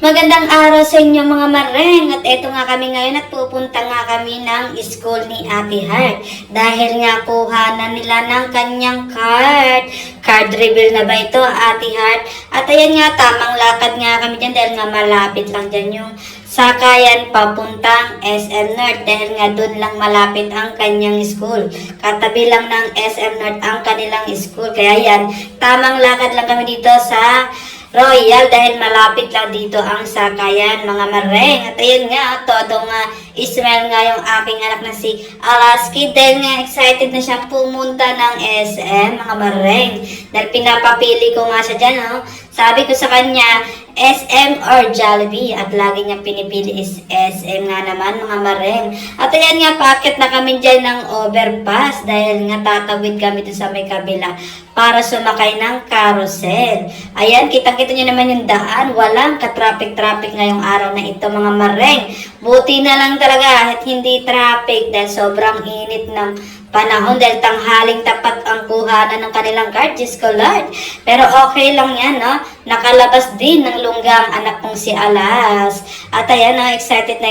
Magandang araw sa inyo mga mareng at eto nga kami ngayon at pupunta nga kami ng school ni Ate Heart dahil nga kuhanan nila ng kanyang card. Card reveal na ba ito Ate Heart? At ayan nga tamang lakad nga kami dyan dahil nga malapit lang dyan yung sakayan papuntang SM North dahil nga doon lang malapit ang kanyang school. Katabi lang ng SM North ang kanilang school. Kaya yan, tamang lakad lang kami dito sa Royal dahil malapit lang dito ang sakayan mga mareng. At ayun nga, todo nga ismail nga yung aking anak na si Alaski dahil nga excited na siya pumunta ng SM mga mareng. Dahil pinapapili ko nga siya dyan, oh. Sabi ko sa kanya, SM or Jollibee at lagi niya pinipili is SM nga naman mga mareng. At ayan nga, paakit na kami dyan ng overpass dahil nga tatawid kami dun sa may kabila para sumakay ng carousel. Ayan, kitang-kita nyo naman yung daan. Walang ka-traffic-traffic ngayong araw na ito mga mareng. Buti na lang talaga at hindi traffic dahil sobrang init ng panahon dahil tanghaling tapat ang kuhanan ng kanilang card, Diyos ko Lord. Pero okay lang yan, no? Nakalabas din ng lunggang anak kong si Alas. At ayan, no? Excited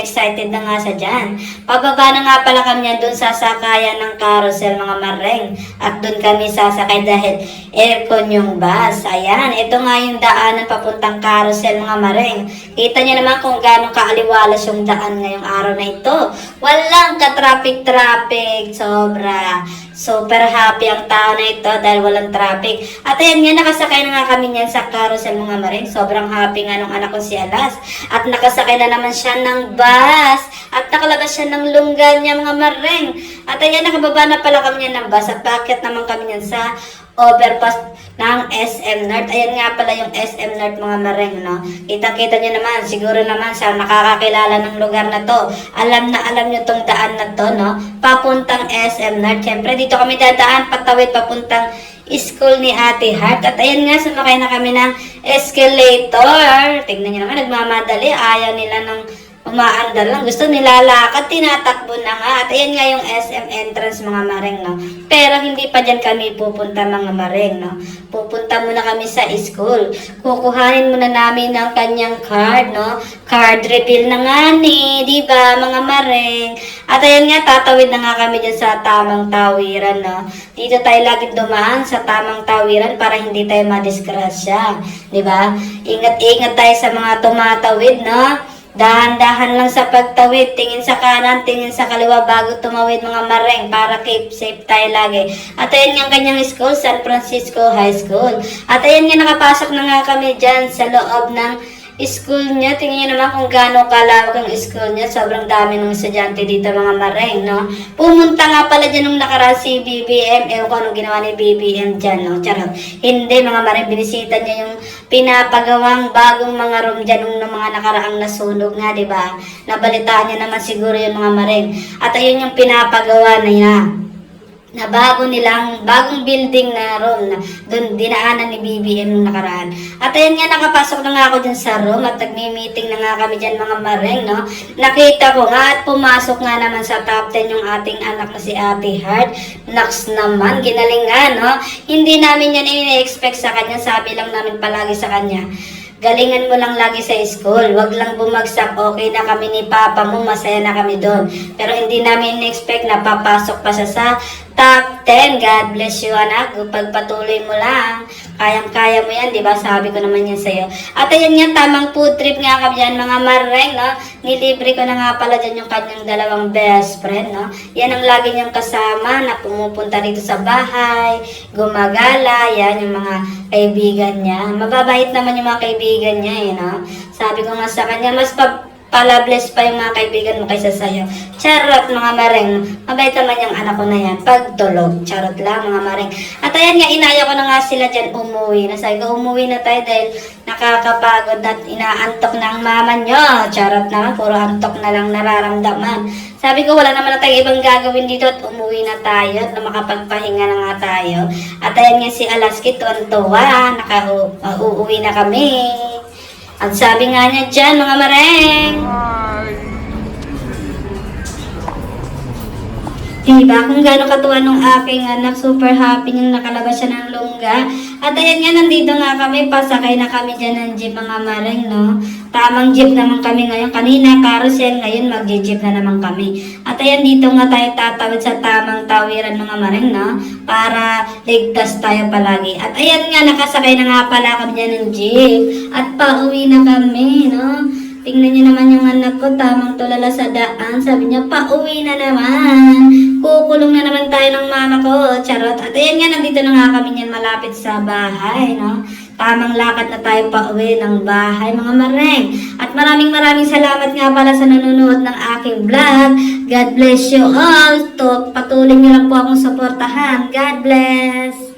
na nga sa dyan. Pababa na nga pala kami yan dun sa sakayan ng carousel, mga mareng. At dun kami sasakay dahil aircon yung bus. Ayan, ito nga yung daanan papuntang carousel, mga mareng. Kita niyo naman kung gaano kaaliwalas yung daan ngayong araw na ito. Walang ka-traffic-traffic. Sobra. Super happy ang tao na ito dahil walang traffic. At ayan nga, nakasakay na nga kami niyan sa carousel mga mareng. Sobrang happy nga nung anak ko si Alas. At nakasakay na naman siya ng bus. At nakalabas siya ng lungga niya mga mareng. At ayan, nakababa na pala kami niyan ng bus. At bakit naman kami niyan sa overpass ng SM North. Ayan nga pala yung SM North mga mareng, no? Kitang-kita nyo naman, siguro naman sa nakakakilala ng lugar na to. Alam na alam nyo tong daan na to, no? Papuntang SM North. Siyempre, dito kami dadaan, patawid papuntang school ni Ate Heart. At ayan nga, sumakay na kami ng escalator. Tignan nyo naman, nagmamadali. Ayaw nila ng umaandar lang. Gusto nilalakad, tinatakbo na nga. At ayan nga yung SM entrance mga mareng, no? Pero hindi pa dyan kami pupunta mga mareng, no? Pupunta muna kami sa school. Kukuhanin muna namin ng kanyang card, no? Card reveal na nga ni, di ba mga mareng? At ayan nga, tatawid na nga kami dyan sa tamang tawiran, no? Dito tayo lagi dumaan sa tamang tawiran para hindi tayo madisgrasya, di ba? Ingat-ingat tayo sa mga tumatawid, no? Dahan-dahan lang sa pagtawid, tingin sa kanan, tingin sa kaliwa bago tumawid mga mareng para keep safe tayo lagi. At ayan nga kanyang school, San Francisco High School. At ayan nga, nakapasok na nga kami dyan sa loob ng school niya. Tingnan nyo naman kung gaano kalawag ang school niya. Sobrang dami ng estudyante dito mga mareng, no? Pumunta nga pala dyan nung nakaraan si BBM. Ewan ko anong ginawa ni BBM dyan, no? Charot. Hindi mga mareng, binisita niya yung pinapagawang bagong mga room dyan nung mga nakaraang nasunog nga, di ba? Nabalitaan niya naman siguro yung mga mareng. At ayun yung pinapagawa na niya. Na bagong building na room na doon dinaanan ni BBM nung nakaraan. At ayun nga, nakapasok na nga ako dyan sa room at nagmi-meeting na nga kami dyan mga mareng, no? Nakita ko nga at pumasok nga naman sa top 10 yung ating anak na si Ate Heart. Naks naman, ginalingan, no? Hindi namin yan ini-expect sa kanya, sabi lang namin palagi sa kanya. Galingan mo lang lagi sa school. Wag lang bumagsak. Okay na kami ni Papa mo. Masaya na kami doon. Pero hindi namin in-expect na papasok pa siya sa top 10. God bless you, anak. Pagpatuloy mo lang. Kayang-kaya mo yan, di ba? Sabi ko naman yan sa'yo. At ayun nga, tamang food trip nga kami dyan, mga mareng, no? Nilibre ko na nga pala dyan yung kanyang dalawang best friend, no? Yan ang lagi niyang kasama na pumupunta dito sa bahay, gumagala, yan yung mga kaibigan niya. Mababait naman yung mga kaibigan niya, eh, no? Sabi ko nga sa kanya, mas pala-bless pa yung mga kaibigan mo kaysa sa'yo. Charot mga mareng. Mabait naman yung anak ko na yan. Pagtulog. Charot lang mga mareng. At ayan nga, inaya ko na nga sila dyan umuwi. Nasabi ko, umuwi na tayo dahil nakakapagod at inaantok na ang mama nyo. Charot naman, puro antok na lang nararamdaman. Sabi ko, wala naman na tayong ibang gagawin dito at umuwi na tayo at na makapagpahinga na nga tayo. At ayan nga si Alaski, tuwan-tuwa. Uuwi na kami. At sabi nga niya dyan, mga mareng. Diba? Kung gano'ng katuwa nung aking anak, super happy niyang nakalabas siya ng lungga. At ayan nga, nandito nga kami, pasakay na kami dyan ng jeep mga mareng, no? Tamang jeep naman kami ngayon. Kanina, carousel, ngayon mag-jeep na naman kami. At ayan, dito nga tayo tatawid sa tamang tawiran mga mareng, no? Para ligtas tayo palagi. At ayan nga, nakasakay na nga pala kami dyan ng jeep. At pauwi na kami, no? Tingnan niyo naman yung anak ko, tamang tulala sa daan. Sabi niya, pauwi na naman. Kukulong na naman tayo ng mama ko. Charot. At ayan nga, nandito na nga kami niyan malapit sa bahay, no? Tamang lakad na tayo pauwi ng bahay, mga mareng. At maraming salamat nga pala sa nanonood ng aking vlog. God bless you all. Patuloy niyo lang po akong suportahan. God bless.